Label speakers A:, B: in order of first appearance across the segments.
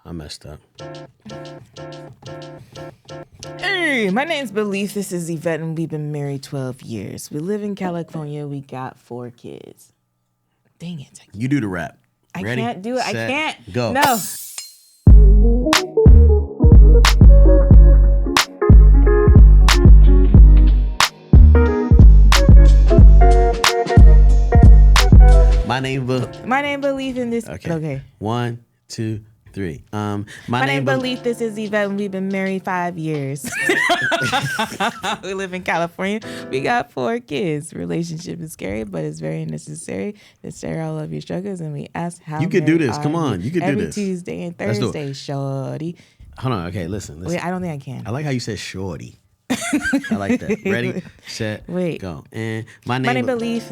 A: I messed up.
B: Hey, my name's Belief. This is Yvette, and we've been married 12 years. We live in California. We got 4 kids. Dang it.
A: You do the rap. Ready?
B: I can't do it.
A: Set,
B: I can't.
A: Go.
B: No.
A: My name
B: Belief in this. Okay.
A: 1, 2, 3.
B: My name Belief. This is Yvette, and we've been married 5 years. We live in California. We got 4 kids. Relationship is scary, but it's very necessary to share all of your struggles. And we ask how
A: you can do this.
B: are
A: Come on, you can do
B: every
A: this.
B: Tuesday and Thursday, shorty.
A: Hold on. Okay, listen.
B: Wait, I don't think I can.
A: I like how you said shorty. I like that. Ready, set,
B: Wait.
A: go. And my
B: My
A: name
B: Belief.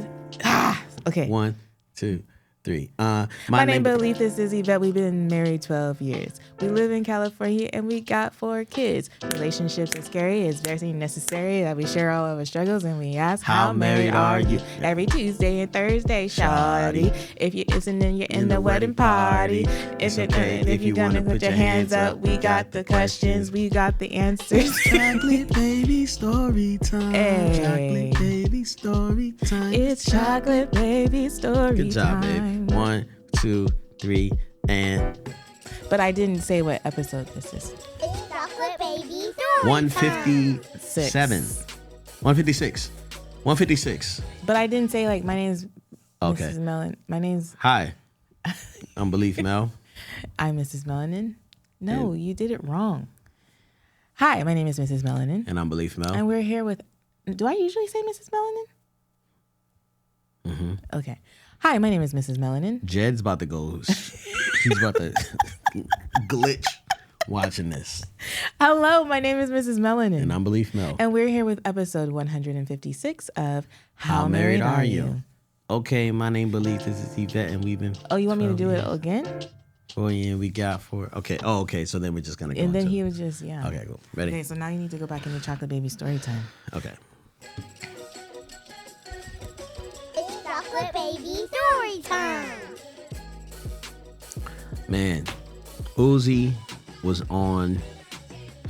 B: Okay.
A: 1, 2, 3.
B: My name Belief. This is Yvette. We've been married 12 years. We live in California and we got 4 kids. Relationships are scary. It's very necessary that we share all of our struggles and we ask how married are you? Every Tuesday and Thursday, shawty. If you're listening, you're in the wedding party. If you're gonna put your hands up, we got the questions, we got the answers.
A: Chocolate baby story time.
B: Hey.
A: Chocolate baby story time.
B: It's chocolate baby story
A: Good job,
B: time.
A: babe. 1, 2, 3, and
B: But I didn't say what episode this is.
C: It's chocolate baby story
A: 157. 156. 156.
B: But I didn't say like my name's
A: Okay.
B: Mrs. Melanin. My name's
A: Hi. I'm Belief Mel.
B: I'm Mrs. Melanin. No, you did it wrong. Hi, my name is Mrs. Melanin.
A: And I'm Belief Mel.
B: And we're here with, do I usually say Mrs. Melanin? Mm-hmm. Okay. Hi, my name is Mrs. Melanin.
A: Jed's about to go. He's about to glitch watching this.
B: Hello, my name is Mrs. Melanin.
A: And I'm Belief Mel.
B: And we're here with episode 156 of How Married Are You?
A: Okay, my name Belief. This is Yvette, and we've been.
B: Oh, you want me to do it again?
A: Oh, yeah, we got 4. Okay. Oh, okay. So then we're just going to go.
B: And then
A: into
B: he was just, yeah.
A: Okay, cool. Ready?
B: Okay, so now you need to go back into Chocolate Baby story time.
A: Okay.
C: It's chocolate baby story time.
A: Man, Uzi was on.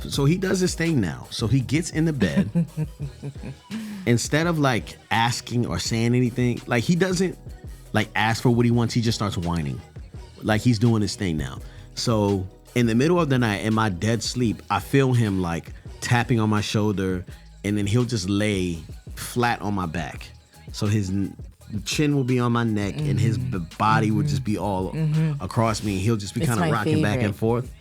A: So he does this thing now. So he gets in the bed. Instead of like asking or saying anything, like he doesn't like ask for what he wants. He just starts whining. Like he's doing his thing now. So in the middle of the night, in my dead sleep, I feel him like tapping on my shoulder, and then he'll just lay flat on my back. So his chin will be on my neck, and his body would just be all across me. He'll just be kind of rocking back and forth.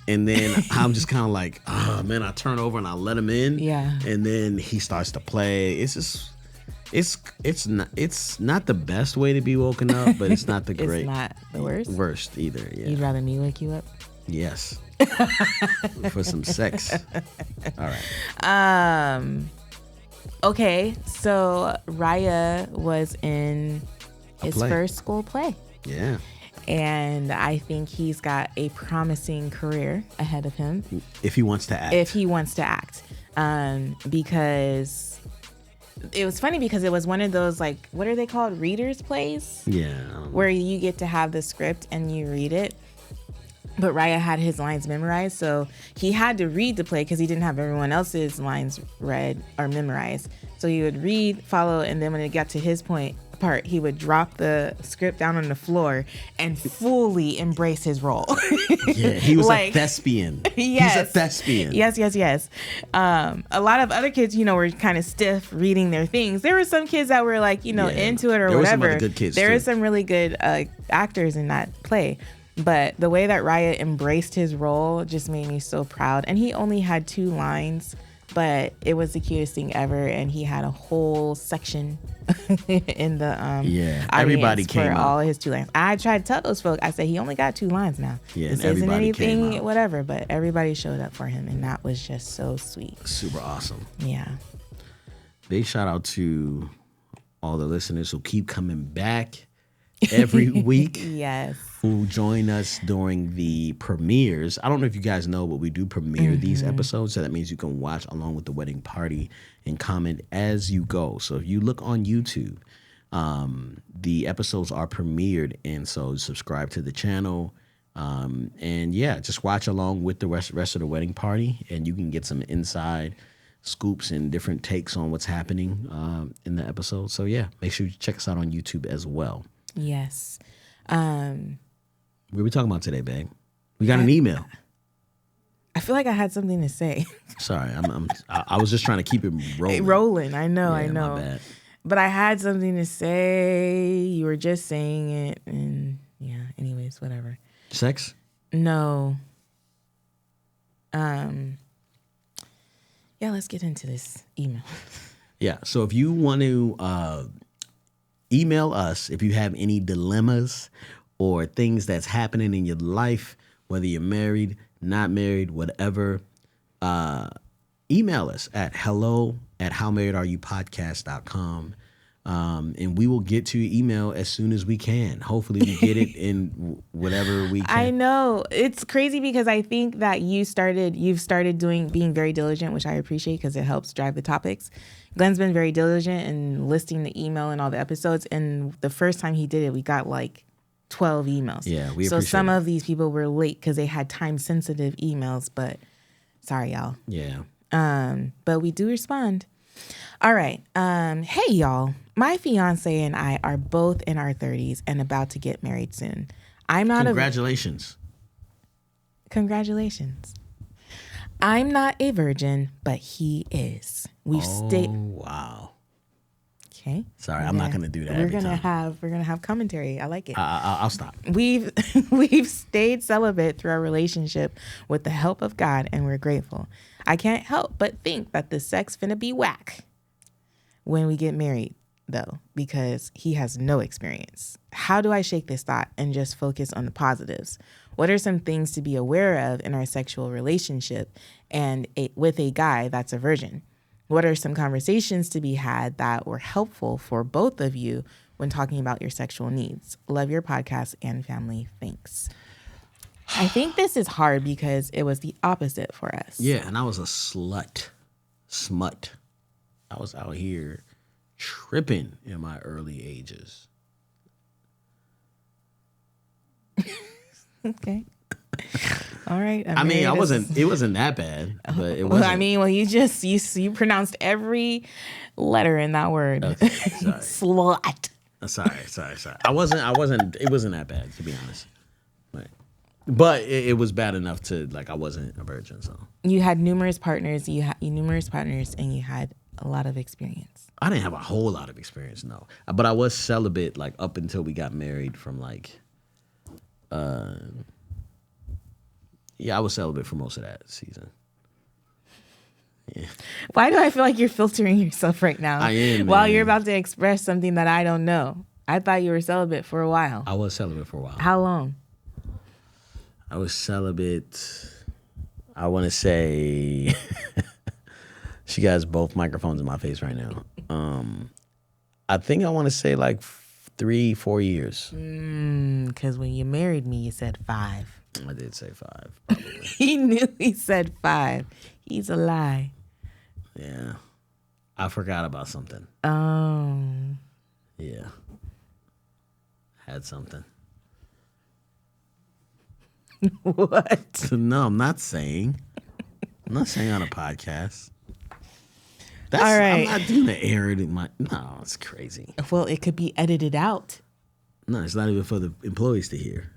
A: And then I'm just kind of like, oh man, I turn over and I let him in.
B: Yeah.
A: And then he starts to play. It's just, it's not the best way to be woken up, but it's not the great.
B: It's not the worst?
A: Worst either, yeah.
B: You'd rather me wake you up?
A: Yes. For some sex. All right.
B: Okay, so Raya was in his first school play.
A: Yeah.
B: And I think he's got a promising career ahead of him.
A: If he wants to act.
B: Because it was funny because it was one of those, like, what are they called? Readers' plays?
A: Yeah.
B: Where you get to have the script and you read it. But Raya had his lines memorized, so he had to read the play because he didn't have everyone else's lines read or memorized. So he would read, follow, and then when it got to his part, he would drop the script down on the floor and fully embrace his role.
A: Yeah, he was
B: like,
A: a thespian.
B: Yes.
A: He's a thespian.
B: Yes. A lot of other kids, were kind of stiff reading their things. There were some kids that were like, into it or
A: there
B: whatever.
A: There were some other good kids
B: There
A: too.
B: were some really good actors in that play. But the way that Raya embraced his role just made me so proud. And he only had 2 lines, but it was the cutest thing ever. And he had a whole section in the
A: everybody came
B: for
A: up.
B: all of his 2 lines. I tried to tell those folks, I said, he only got 2 lines now.
A: Yeah,
B: this
A: and
B: isn't
A: everybody came
B: anything,
A: out.
B: whatever. But everybody showed up for him, and that was just so sweet.
A: Super awesome.
B: Yeah.
A: Big shout out to all the listeners who keep coming back every week.
B: Yes.
A: Who join us during the premieres. I don't know if you guys know, but we do premiere these episodes. So that means you can watch along with the wedding party and comment as you go. So if you look on YouTube, the episodes are premiered. And so subscribe to the channel. And yeah, just watch along with the rest of the wedding party, and you can get some inside scoops and different takes on what's happening in the episode. So yeah, make sure you check us out on YouTube as well.
B: Yes.
A: What are we talking about today, babe? We got an email.
B: I feel like I had something to say.
A: Sorry, I was just trying to keep it rolling.
B: Rolling. I know.
A: My bad.
B: But I had something to say. You were just saying it, and yeah. Anyways, whatever.
A: Sex?
B: No. Yeah, let's get into this email.
A: Yeah. So if you want to email us if you have any dilemmas or things that's happening in your life, whether you're married, not married, whatever, email us at hello@howmarriedareyoupodcast.com. And we will get to your email as soon as we can. Hopefully we get it in whatever we can.
B: I know. It's crazy because I think that you've started being very diligent, which I appreciate because it helps drive the topics. Glenn's been very diligent in listing the email and all the episodes. And the first time he did it, we got like 12 emails.
A: Yeah, we appreciate it.
B: So some of these people were late because they had time-sensitive emails, but sorry, y'all.
A: Yeah.
B: But we do respond. All right. Hey, y'all. My fiance and I are both in our 30s and about to get married soon.
A: Congratulations.
B: Congratulations. I'm not a virgin, but he is.
A: Wow.
B: Okay.
A: Sorry, I'm not going to do that.
B: We're gonna have commentary. I like it.
A: I'll stop.
B: We've stayed celibate through our relationship with the help of God, and we're grateful. I can't help but think that the sex finna be whack when we get married, though, because he has no experience. How do I shake this thought and just focus on the positives? What are some things to be aware of in our sexual relationship and with a guy that's a virgin? What are some conversations to be had that were helpful for both of you when talking about your sexual needs? Love your podcast and family. Thanks. I think this is hard because it was the opposite for us.
A: Yeah, and I was a smut. I was out here tripping in my early ages.
B: Okay. All right.
A: I mean, it wasn't that bad, but it was.
B: Well, I mean, you pronounced every letter in that word.
A: Okay, sorry.
B: Slut.
A: Sorry. I wasn't. It wasn't that bad, to be honest. But it was bad enough to I wasn't a virgin. So
B: you had numerous partners. And you had a lot of experience.
A: I didn't have a whole lot of experience, no. But I was celibate up until we got married. I was celibate for most of that season. Yeah.
B: Why do I feel like you're filtering yourself right now?
A: I am,
B: while
A: man.
B: You're about to express something that I don't know. I thought you were celibate for a while.
A: I was celibate for a while.
B: How long?
A: I was celibate, I want to say, she has both microphones in my face right now. I think I want to say 3-4 years.
B: Because when you married me, you said 5.
A: I did say 5, probably.
B: He knew he said 5. He's a lie.
A: Yeah. I forgot about something.
B: Oh.
A: Yeah. Had something.
B: What?
A: No, I'm not saying. I'm not saying on a podcast.
B: All right.
A: I'm not doing the air in my. No, it's crazy.
B: Well, it could be edited out.
A: No, it's not even for the employees to hear.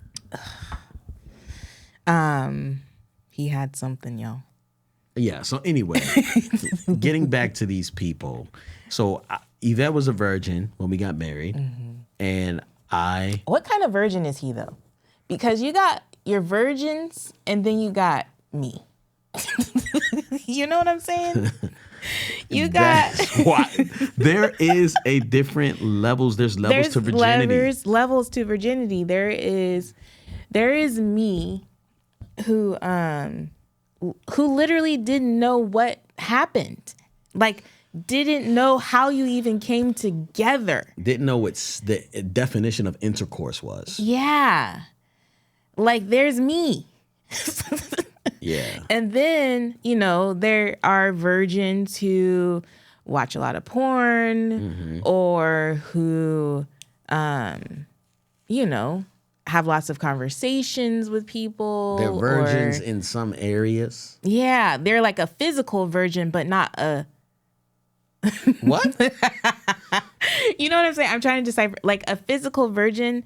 B: He had something, y'all.
A: Yeah. So anyway, getting back to these people. So Yvette was a virgin when we got married, and I.
B: What kind of virgin is he though? Because you got your virgins, and then you got me. You know what I'm saying? You got
A: there is a different levels. There's levels to virginity.
B: Levels to virginity. There is me who literally didn't know what happened. Didn't know how you even came together.
A: Didn't know what the definition of intercourse was.
B: Yeah. There's me.
A: Yeah.
B: And then, there are virgins who watch a lot of porn or who, have have lots of conversations with people.
A: They're virgins in some areas.
B: Yeah, they're like a physical virgin, but not a.
A: What?
B: You know what I'm saying? I'm trying to decipher. Like a physical virgin,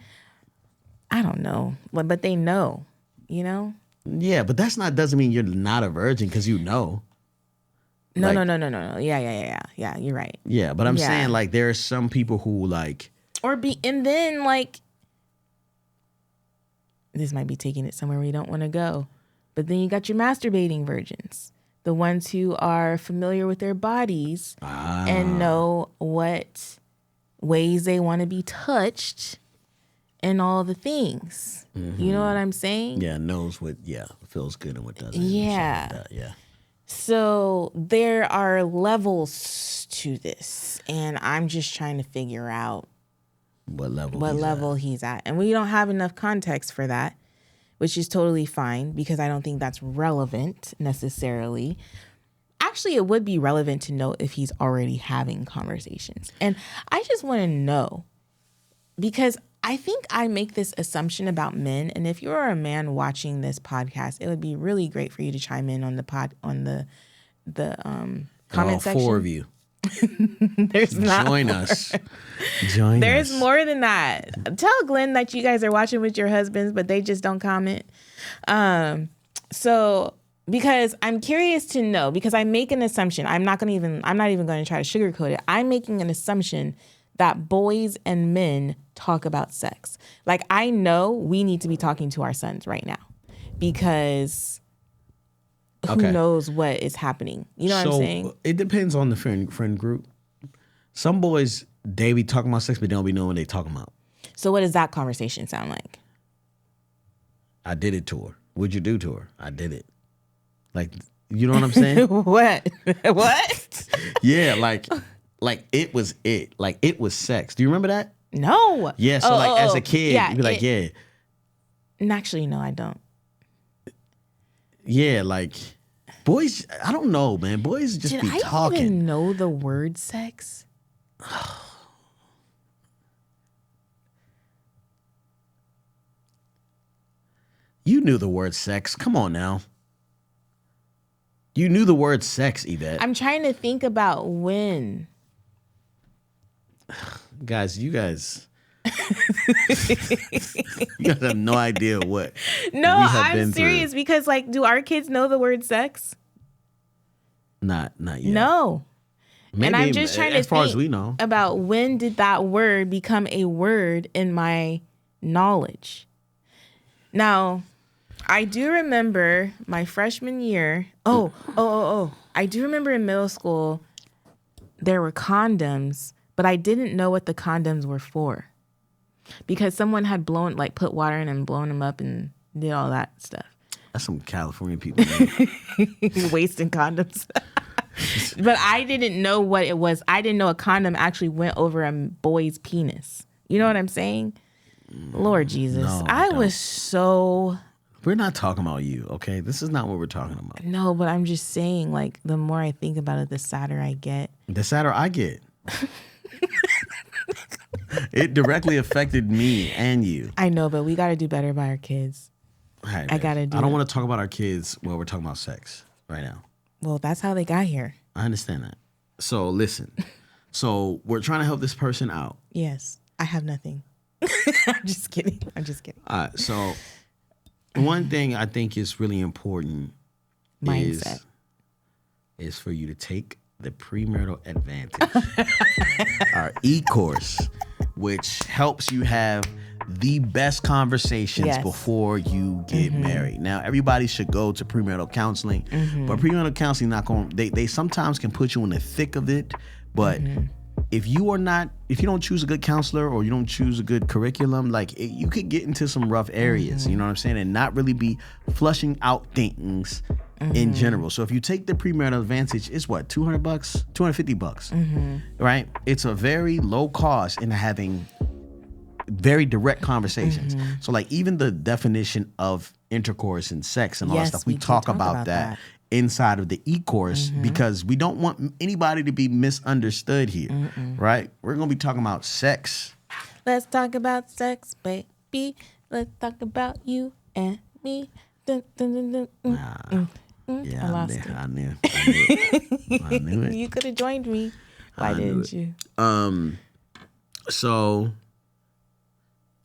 B: I don't know, but they know, you know?
A: Yeah, but doesn't mean you're not a virgin because you know.
B: No,
A: like,
B: no. Yeah, you're right.
A: Yeah, but I'm saying like there are some people who like.
B: And then like, this might be taking it somewhere we don't want to go, but then you got your masturbating virgins. The ones who are familiar with their bodies and know what ways they want to be touched and all the things. Mm-hmm. You know what I'm saying?
A: Yeah, knows what feels good and what doesn't.
B: Yeah.
A: Like that, yeah.
B: So there are levels to this, and I'm just trying to figure out
A: what level
B: he's at. And we don't have enough context for that, which is totally fine because I don't think that's relevant necessarily. Actually, it would be relevant to know if he's already having conversations. And I just want to know, because I think I make this assumption about men. And if you're a man watching this podcast, it would be really great for you to chime in on the comment section.
A: 4 of you.
B: There's not
A: Join
B: more.
A: us. Join
B: There's
A: us.
B: more than that. Tell Glenn that you guys are watching with your husbands, but they just don't comment. So because I'm curious to know, because I make an assumption. I'm not even going to try to sugarcoat it. I'm making an assumption that boys and men talk about sex. Like, I know we need to be talking to our sons right now because who knows what is happening. You know what I'm saying?
A: It depends on the friend group. Some boys, they be talking about sex, but they don't be knowing what they talking about.
B: So what does that conversation sound like?
A: I did it to her. What'd you do to her? I did it. Like, you know what I'm saying?
B: What?
A: Yeah, like it was it. Like, it was sex. Do you remember that?
B: No.
A: Yeah, so as a kid, you'd be like, yeah.
B: Actually, no, I don't.
A: Yeah, like, boys, I don't know, man. Boys just be talking.
B: Did I even know the word sex?
A: You knew the word sex. Come on now. You knew the word sex, Yvette.
B: I'm trying to think about when.
A: Guys, you guys have no idea what.
B: No,
A: we have
B: I'm
A: been
B: serious
A: through.
B: because, like, do our kids know the word sex?
A: Not yet.
B: No.
A: Maybe,
B: and I'm just trying to
A: as far
B: think
A: as we know
B: about when did that word become a word in my knowledge. Now, I do remember my freshman year. I do remember in middle school there were condoms, but I didn't know what the condoms were for because someone had put water in and blown them up and did all that stuff.
A: that's some California people.
B: Wasting condoms. But I didn't know what it was. I didn't know a condom actually went over a boy's penis. You know what I'm saying? Lord Jesus.
A: No,
B: I was so...
A: We're not talking about you, okay? This is not what we're talking about.
B: No, but I'm just saying, like, the more I think about it, the sadder I get.
A: The sadder I get. It directly affected me and you.
B: I know, but we got to do better by our kids.
A: Right,
B: I got to do
A: I don't want to talk about our kids while we're talking about sex right now.
B: Well, that's how they got here.
A: I understand that. So, listen. So, we're trying to help this person out.
B: Yes. I have nothing. I'm just kidding.
A: All right, so one thing I think is really important
B: Mindset.
A: is for you to take the premarital advantage, our e-course, which helps you have the best conversations before you get married. Now, everybody should go to premarital counseling, but premarital counseling not going. They sometimes can put you in the thick of it, but if you don't choose a good counselor or you don't choose a good curriculum, you could get into some rough areas, you know what I'm saying, and not really be flushing out things in general. So if you take the premarital advantage, it's what, $200, $250, right? It's a very low cost in having very direct conversations. So like even the definition of intercourse and sex and all that stuff, we talk about that inside of the e-course because we don't want anybody to be misunderstood here, right? We're going to be talking about sex.
B: Let's talk about sex, baby. Let's talk about you and me. Dun, dun, dun, dun,
A: Yeah,
B: I lost
A: knew,
B: it.
A: I knew it. I knew it.
B: You could have joined me. Why didn't you?
A: So,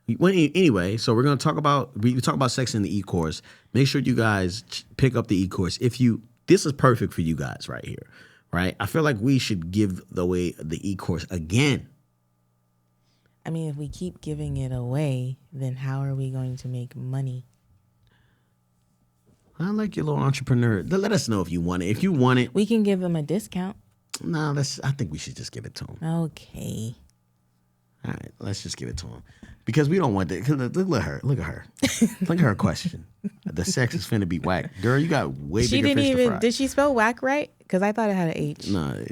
A: anyway, so we're gonna talk about sex in the e-course. Make sure you guys pick up the e-course. This is perfect for you guys right here, right? I feel like we should give away the e-course again.
B: I mean, if we keep giving it away, then how are we going to make money?
A: I like your little entrepreneur. Let us know if you want it. If you want it,
B: We can give them a discount.
A: I think we should just give it to him.
B: Okay.
A: All right, let's just give it to him because we don't want that. Look at her. Look at her question. The sex is finna be whack, girl. You got way
B: She
A: bigger
B: didn't
A: fish to
B: even.
A: fry.
B: Did she spell whack right? Because I thought it had an H.
A: No,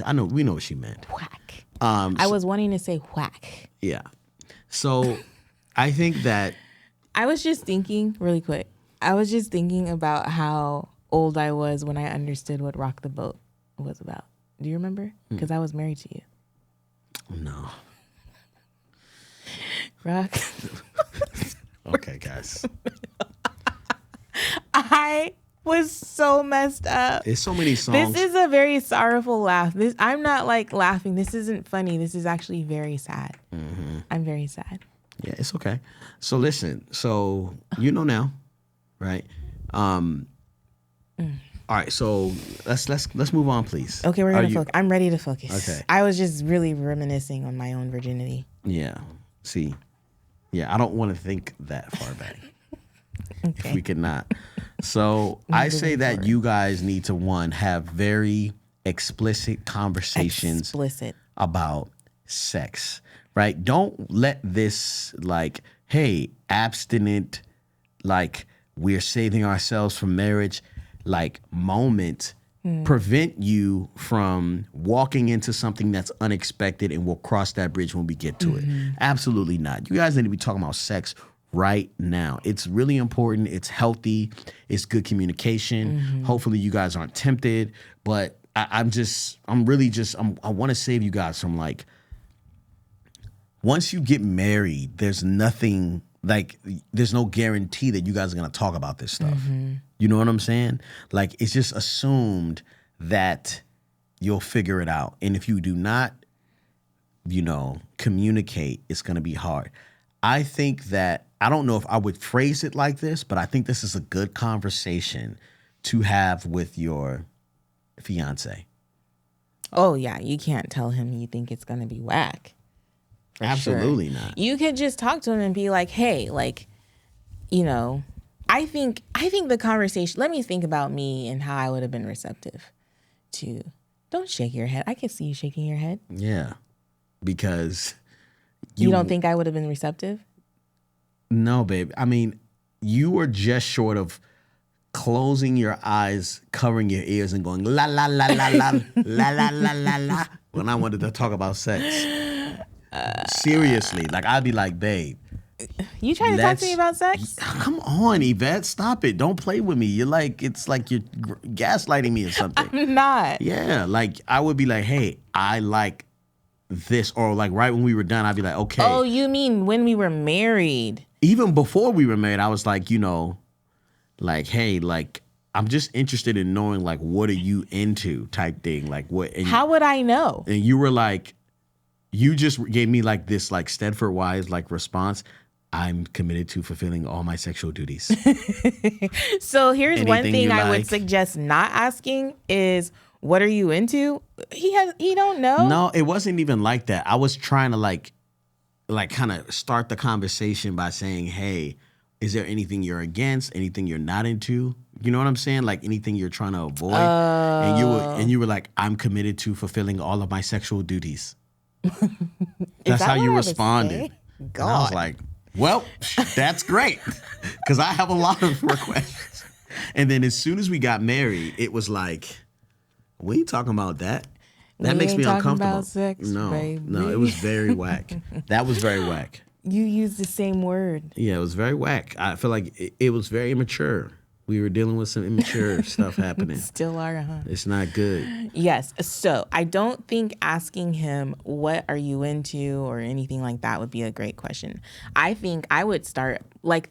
A: I know. We know what she meant.
B: Whack. I was wanting to say whack.
A: Yeah. So, I think that
B: I was just thinking really quick. I was just thinking about how old I was when I understood what Rock the Boat was about. Do you remember? Because I was married to you.
A: no.
B: Rock.
A: Okay, guys.
B: I was so messed up.
A: There's so many songs.
B: This is a very sorrowful laugh. I'm not like laughing. This isn't funny. This is actually very sad.
A: Mm-hmm.
B: I'm very sad.
A: Yeah, it's okay. So listen. So you know now, right? All right. So let's move on, please.
B: Okay, we're gonna focus. I'm ready to focus.
A: Okay.
B: I was just really reminiscing on my own virginity.
A: Yeah. See. Yeah, I don't want to think that far back.
B: Okay.
A: If we could not. So I say that you guys need to have very explicit conversations about sex, right? Don't let this like, hey, abstinent, like we're saving ourselves from marriage, like moment prevent you from walking into something that's unexpected, and we'll cross that bridge when we get to it. Absolutely not. You guys need to be talking about sex right now. It's really important. It's healthy. It's good communication. Hopefully you guys aren't tempted, but I want to save you guys from like, once you get married, there's nothing like, there's no guarantee that you guys are going to talk about this stuff. You know what I'm saying? Like, it's just assumed that you'll figure it out. And if you do not, communicate, it's going to be hard. I think that, I don't know if I would phrase it like this, but I think this is a good conversation to have with your fiance.
B: Oh, yeah. You can't tell him you think it's going to be whack.
A: Absolutely not.
B: You could just talk to him and be like, hey, like, I think the conversation, let me think about me and how I would have been receptive to, don't shake your head. I can see you shaking your head.
A: Yeah. Because
B: you don't think I would have been receptive?
A: No, babe. I mean, you were just short of closing your eyes, covering your ears, and going la la la la la la la la la la when I wanted to talk about sex. Seriously, like I'd be like, babe.
B: You trying to talk to me about sex?
A: Come on, Yvette, stop it! Don't play with me. It's like you're gaslighting me or something.
B: I'm not.
A: Yeah, like I would be like, hey, I like this, or like right when we were done, I'd be like, okay.
B: Oh, you mean when we were married?
A: Even before we were married, I was like, like, hey, like, I'm just interested in knowing, like, what are you into type thing. Like, what? And,
B: how would I know?
A: And you were like, you just gave me like this, like, Stedford Wise, like, response. I'm committed to fulfilling all my sexual duties.
B: So here's
A: Anything
B: one thing I would
A: like?
B: suggest not asking is, what are you into? He don't know.
A: No, it wasn't even like that. I was trying to like kind of start the conversation by saying, hey, is there anything you're against? Anything you're not into? You know what I'm saying? Like anything you're trying to avoid? And you were like, I'm committed to fulfilling all of my sexual duties. That's how you responded. And I was like, well, that's great. Because I have a lot of requests. And then as soon as we got married, it was like, we ain't talking about that. That makes me uncomfortable.
B: About sex,
A: no,
B: baby.
A: no, it was very whack. That was very whack.
B: You used the same word.
A: Yeah, it was very whack. I feel like it was very immature. We were dealing with some immature stuff happening.
B: Still are, huh?
A: It's not good.
B: Yes. So I don't think asking him, what are you into or anything like that would be a great question. I think I would start like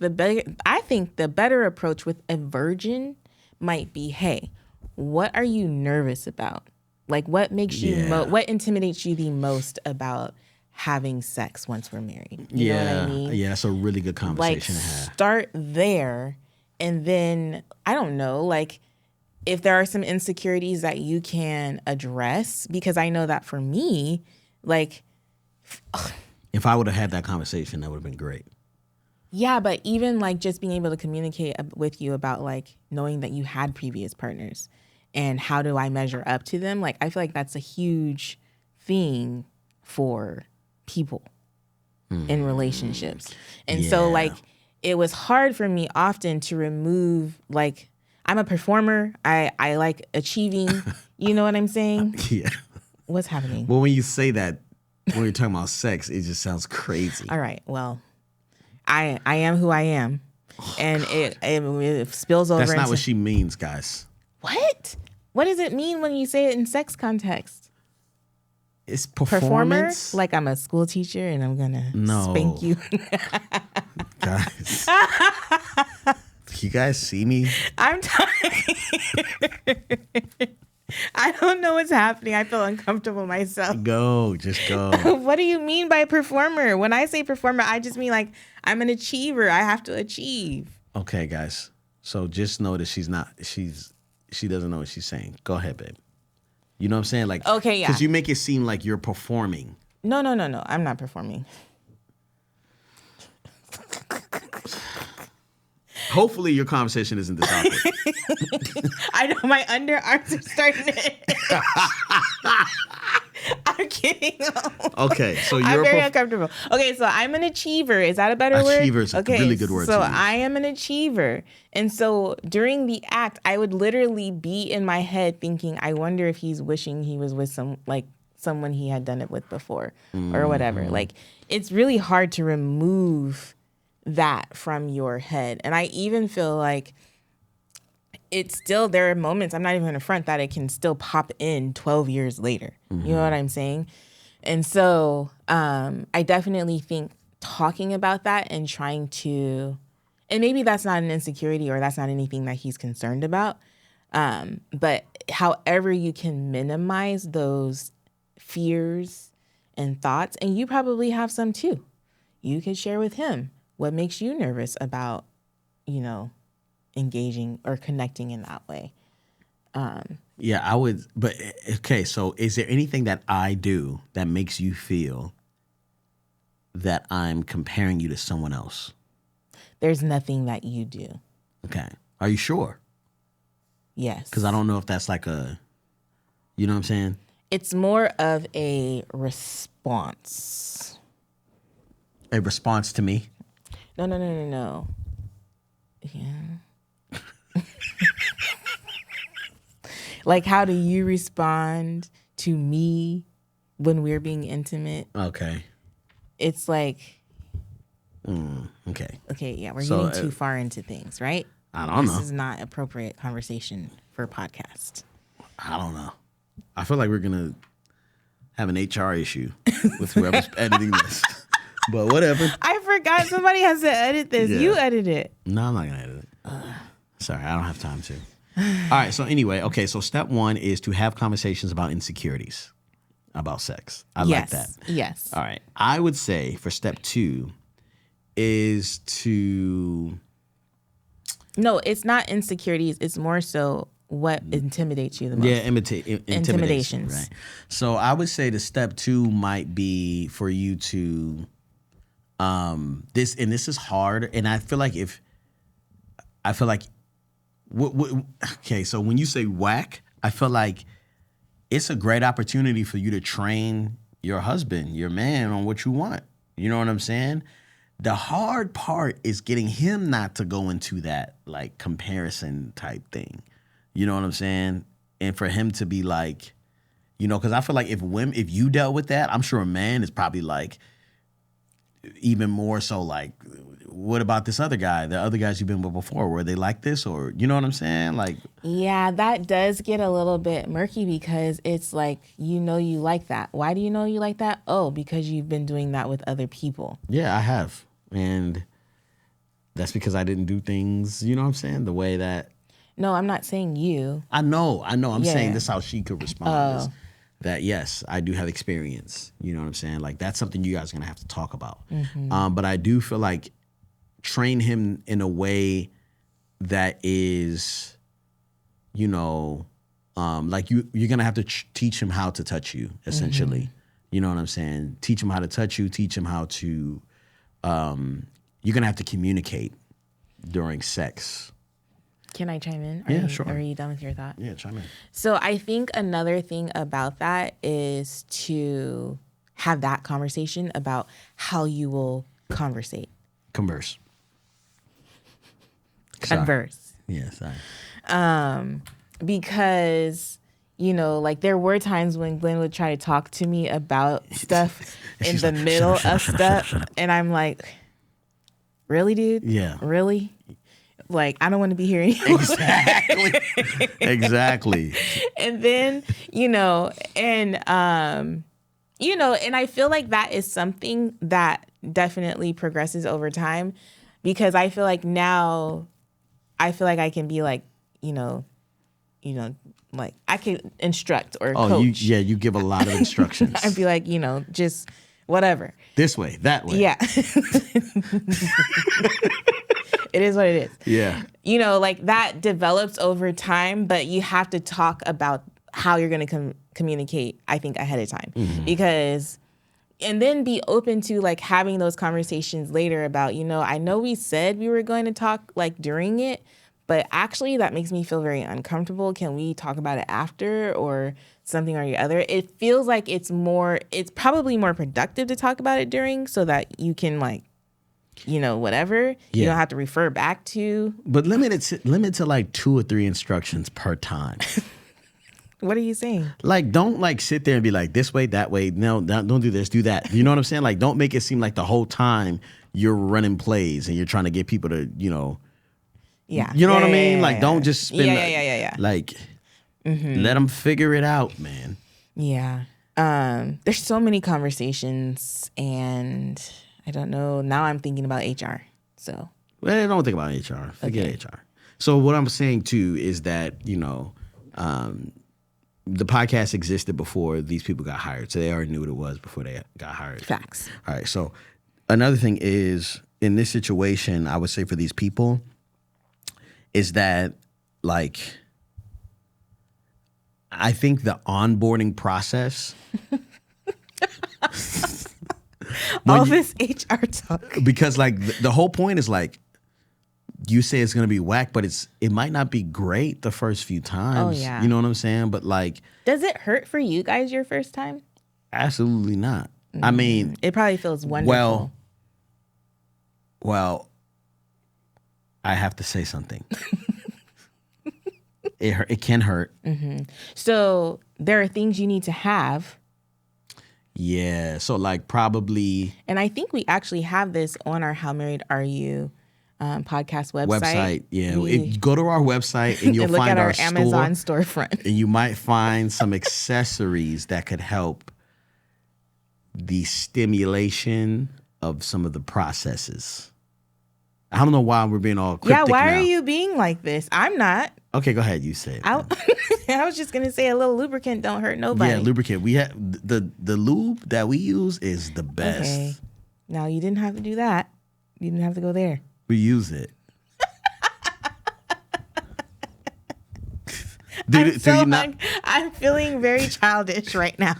B: I think the better approach with a virgin might be, hey, what are you nervous about? Like what makes you, what intimidates you the most about having sex once we're married? You know what I mean?
A: Yeah, that's a really good conversation to have.
B: Start there. And then, I don't know, like if there are some insecurities that you can address, because I know that for me, like.
A: If I would have had that conversation, that would have been great.
B: Yeah, but even like just being able to communicate with you about like knowing that you had previous partners and how do I measure up to them? Like, I feel like that's a huge thing for people in relationships. And so like, it was hard for me often to remove, like, I'm a performer. I like achieving. You know what I'm saying?
A: Yeah.
B: What's happening?
A: Well, when you say that, when you're talking about sex, it just sounds crazy.
B: All right. Well, I am who I am. And it spills over.
A: That's not what she means, guys.
B: What? What does it mean when you say it in sex context?
A: It's performance.
B: Like I'm a school teacher and I'm going to spank you.
A: Guys. You guys see me?
B: I'm tired. I don't know what's happening. I feel uncomfortable myself.
A: Just go.
B: What do you mean by performer? When I say performer, I just mean like I'm an achiever. I have to achieve.
A: Okay, guys. So just know that she doesn't know what she's saying. Go ahead, babe. You know what I'm saying? Like,
B: okay, yeah.
A: Because you make it seem like you're performing.
B: No. I'm not performing.
A: Hopefully your conversation isn't this awkward.
B: I know my underarms are starting to I'm kidding.
A: Okay, so you're
B: I'm very uncomfortable. Okay, so I'm an achiever. Is that a better word?
A: Achiever is a really good word.
B: So I am an achiever. And so during the act, I would literally be in my head thinking, I wonder if he's wishing he was with someone he had done it with before or whatever. Like, it's really hard to remove that from your head. And I even feel like it's still, there are moments, I'm not even going to front, that it can still pop in 12 years later. You know what I'm saying? And so I definitely think talking about that and trying to, and maybe that's not an insecurity or that's not anything that he's concerned about, but however you can minimize those fears and thoughts, and you probably have some too. You can share with him what makes you nervous about, engaging or connecting in that way.
A: Yeah, I would. But okay, so is there anything that I do that makes you feel that I'm comparing you to someone else?
B: There's nothing that you do.
A: Okay. Are you sure?
B: Yes.
A: Because I don't know if that's like a, you know what I'm saying?
B: It's more of a response.
A: A response to me?
B: No. Yeah. Like, how do you respond to me when we're being intimate?
A: Okay.
B: It's like...
A: Okay.
B: Okay, yeah, we're getting too far into things, right?
A: I don't know.
B: This is not appropriate conversation for a podcast.
A: I don't know. I feel like we're going to have an HR issue with whoever's editing this. But whatever.
B: I forgot somebody has to edit this. Yeah. You edit it.
A: No, I'm not going to edit it. Sorry, I don't have time to. All right, so anyway, okay, so step one is to have conversations about insecurities, about sex. I like that.
B: Yes.
A: All right. I would say for step two is to...
B: No, it's not insecurities. It's more so what intimidates you the most.
A: Yeah,
B: intimidations.
A: Right. So I would say the step two might be for you to... This is hard, and I feel like okay, so when you say whack, I feel like it's a great opportunity for you to train your husband, your man, on what you want. You know what I'm saying? The hard part is getting him not to go into that like comparison type thing. You know what I'm saying? And for him to be like, because I feel like if you dealt with that, I'm sure a man is probably like, even more so like, what about this other guy? The other guys you've been with before, were they like this? Or, you know what I'm saying? Like,
B: yeah, that does get a little bit murky because it's like, you like that. Why do you know you like that? Oh, because you've been doing that with other people.
A: Yeah, I have. And that's because I didn't do things, you know what I'm saying? The way that.
B: No, I'm not saying you.
A: I know. I'm
B: Yeah.
A: saying this how she could respond. Is that, yes, I do have experience. You know what I'm saying? Like, that's something you guys are going to have to talk about. But I do feel like train him in a way that is, you know, like you're going to have to teach him how to touch you, essentially. You know what I'm saying? Teach him how to touch you. Teach him how to, you're going to have to communicate during sex.
B: Can I chime in?
A: Yeah, sure.
B: Are you done with your thought?
A: Yeah, chime in.
B: So I think another thing about that is to have that conversation about how you will conversate.
A: Converse.
B: Converse.
A: Yeah, sorry.
B: Because, like there were times when Glenn would try to talk to me about stuff in the middle of stuff. And I'm like, really, dude?
A: Yeah.
B: Really? Like, I don't want to be here anymore.
A: Exactly.
B: And then, and I feel like that is something that definitely progresses over time, because I feel like now I can be like, like I can instruct or coach.
A: You give a lot of instructions.
B: I'd be like, just whatever.
A: This way, that way.
B: Yeah. It is what it is.
A: Yeah.
B: Like that develops over time, but you have to talk about how you're going to communicate, I think, ahead of time. Because, and then be open to like having those conversations later about, I know we said we were going to talk like during it, but actually that makes me feel very uncomfortable. Can we talk about it after or something or the other? It feels like it's probably more productive to talk about it during, so that you can like, whatever. You don't have to refer back to. But
A: limit to like 2 or 3 instructions per time.
B: What are you saying?
A: Like, don't like sit there and be like this way, that way. No, don't do this, do that. You know what I'm saying? Like, don't make it seem like the whole time you're running plays and you're trying to get people to,
B: Yeah.
A: You know what I mean? Like, don't just spend.
B: Yeah.
A: Like, let them figure it out, man.
B: Yeah. There's so many conversations, and I don't know. Now I'm thinking about HR. So.
A: Well, don't think about HR. Forget HR. So what I'm saying too is that the podcast existed before these people got hired, so they already knew what it was before they got hired.
B: Facts.
A: All right. So another thing is, in this situation, I would say for these people, is that like, I think the onboarding process.
B: All this HR talk.
A: Because like the whole point is like, you say it's gonna be whack, but it might not be great the first few times.
B: Oh, yeah.
A: You know what I'm saying? But like,
B: does it hurt for you guys your first time?
A: Absolutely not. I mean,
B: it probably feels wonderful.
A: Well, I have to say something. It can hurt.
B: So there are things you need to have.
A: Yeah. So like probably.
B: And I think we actually have this on our How Married Are You podcast website.
A: Yeah. Go to our website and you'll
B: and look
A: find
B: at our
A: store,
B: Amazon storefront.
A: And you might find some accessories that could help the stimulation of some of the processes. I don't know why we're being all cryptic
B: why
A: now.
B: are you being like this? I'm not.
A: Okay, go ahead. You say it.
B: I was just gonna say a little lubricant don't hurt nobody.
A: Yeah, lubricant. We have the lube that we use is the best.
B: Okay. Now you didn't have to do that. You didn't have to go there.
A: We use it.
B: I'm feeling very childish right now.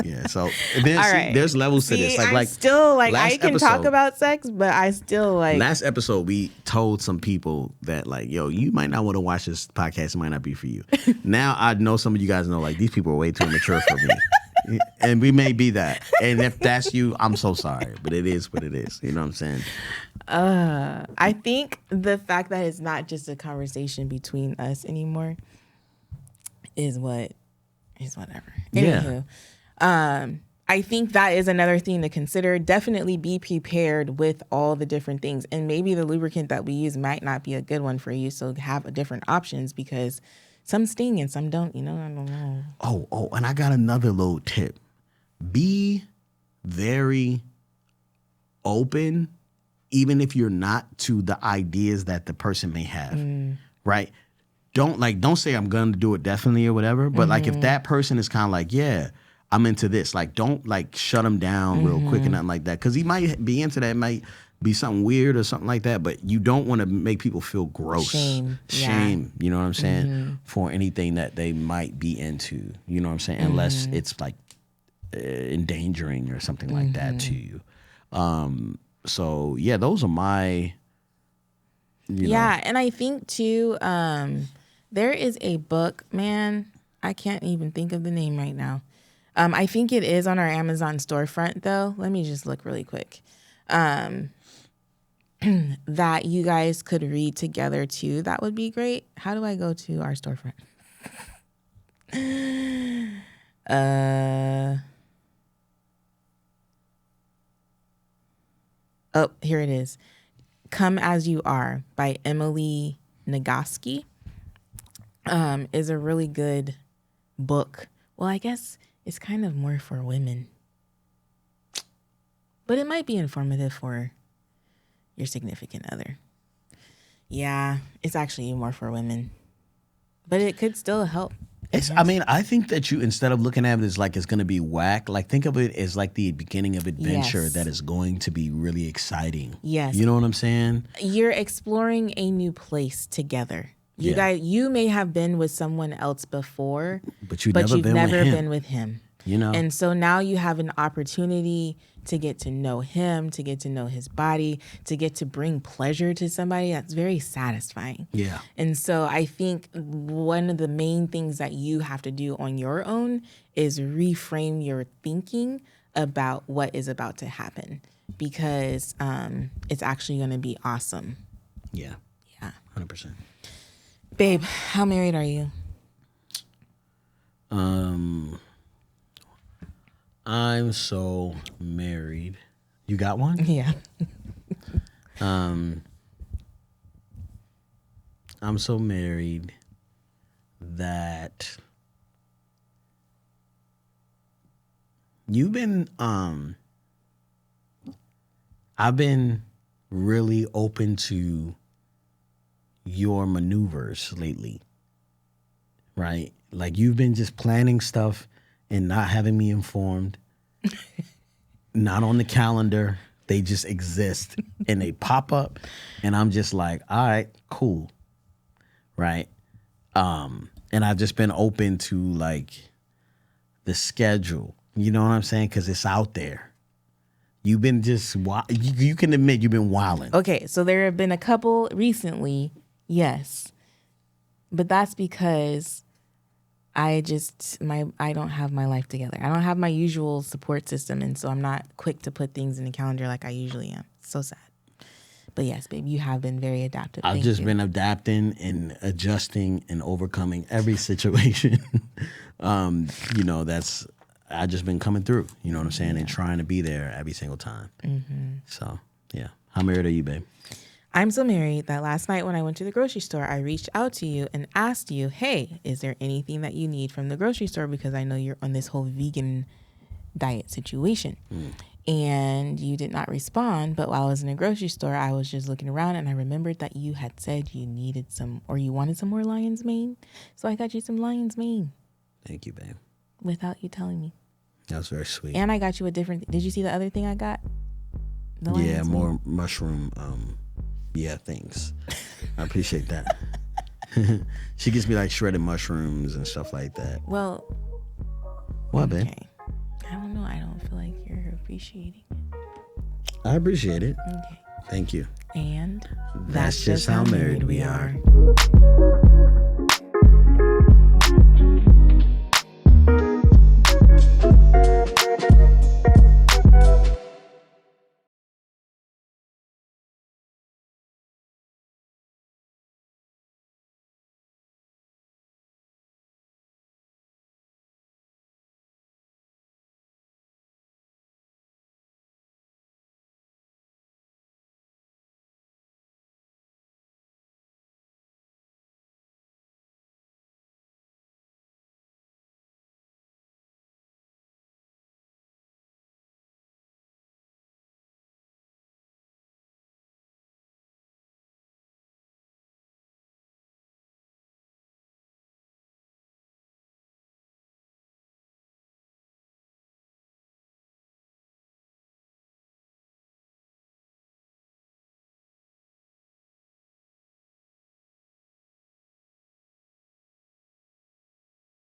A: Yeah, so there's levels to this.
B: I'm still like, I can talk about sex, but I still like.
A: Last episode, we told some people that like, yo, you might not want to watch this podcast. It might not be for you. Now I know some of you guys know like these people are way too mature for me. And we may be that. And if that's you, I'm so sorry. But it is what it is. You know what I'm saying?
B: I think the fact that it's not just a conversation between us anymore is whatever.
A: Yeah.
B: Anywho, I think that is another thing to consider. Definitely be prepared with all the different things. And maybe the lubricant that we use might not be a good one for you. So have different options because some sting and some don't. I don't know.
A: Oh, and I got another little tip. Be very open, even if you're not, to the ideas that the person may have, right? Don't say I'm going to do it definitely or whatever. But like if that person is kind of like, yeah, I'm into this, like don't like shut him down real quick and nothing like that. Because he might be into that. It might be something weird or something like that. But you don't want to make people feel gross.
B: Shame.
A: You know what I'm saying? For anything that they might be into. You know what I'm saying? Unless it's like endangering or something like that to you. So yeah, those are my you know.
B: And I think too there is a book, man, I can't even think of the name right now. I think it is on our Amazon storefront though. Let me just look really quick. That you guys could read together too. That would be great. How do I go to our storefront? Oh, here it is. Come As You Are by Emily Nagoski is a really good book. Well, I guess it's kind of more for women. But it might be informative for your significant other. Yeah, it's actually more for women. But it could still help.
A: I think that you, instead of looking at it as like it's going to be whack, like think of it as like the beginning of adventure that is going to be really exciting.
B: Yes.
A: You know what I'm saying? You're
B: exploring a new place together. You may have been with someone else before, but you've never been with him. And so now you have an opportunity to get to know him, to get to know his body, to get to bring pleasure to somebody. That's very satisfying.
A: Yeah.
B: And so I think one of the main things that you have to do on your own is reframe your thinking about what is about to happen, because it's actually going to be awesome.
A: Yeah.
B: Yeah.
A: 100%.
B: Babe, how married are you?
A: I'm so married. You got one?
B: Yeah.
A: I'm so married that I've been really open to your maneuvers lately, right? Like you've been just planning stuff and not having me informed, not on the calendar. They just exist and they pop up and I'm just like, all right, cool. Right. And I've just been open to like the schedule, you know what I'm saying? Cause it's out there. You've been just, you can admit you've been wilding.
B: Okay. So there have been a couple recently. Yes. But that's because I don't have my life together. I don't have my usual support system, and so I'm not quick to put things in the calendar like I usually am. So sad. But yes, babe, you have been very adaptive.
A: I've just been adapting and adjusting and overcoming every situation. I've just been coming through, you know what I'm saying, and trying to be there every single time. Mm-hmm. So, yeah. How married are you, babe?
B: I'm so married that last night when I went to the grocery store, I reached out to you and asked you, hey, is there anything that you need from the grocery store? Because I know you're on this whole vegan diet situation. And you did not respond. But while I was in the grocery store, I was just looking around and I remembered that you had said you needed you wanted some more lion's mane. So I got you some lion's mane.
A: Thank you, babe.
B: Without you telling me.
A: That was very sweet.
B: And I got you did you see the other thing I got?
A: Yeah, more mushroom things. I appreciate that. She gives me like shredded mushrooms and stuff like that.
B: Well,
A: what, babe?
B: I don't know. I don't feel like you're appreciating it.
A: I appreciate it.
B: Okay.
A: Thank you.
B: And
A: that's just how married we are.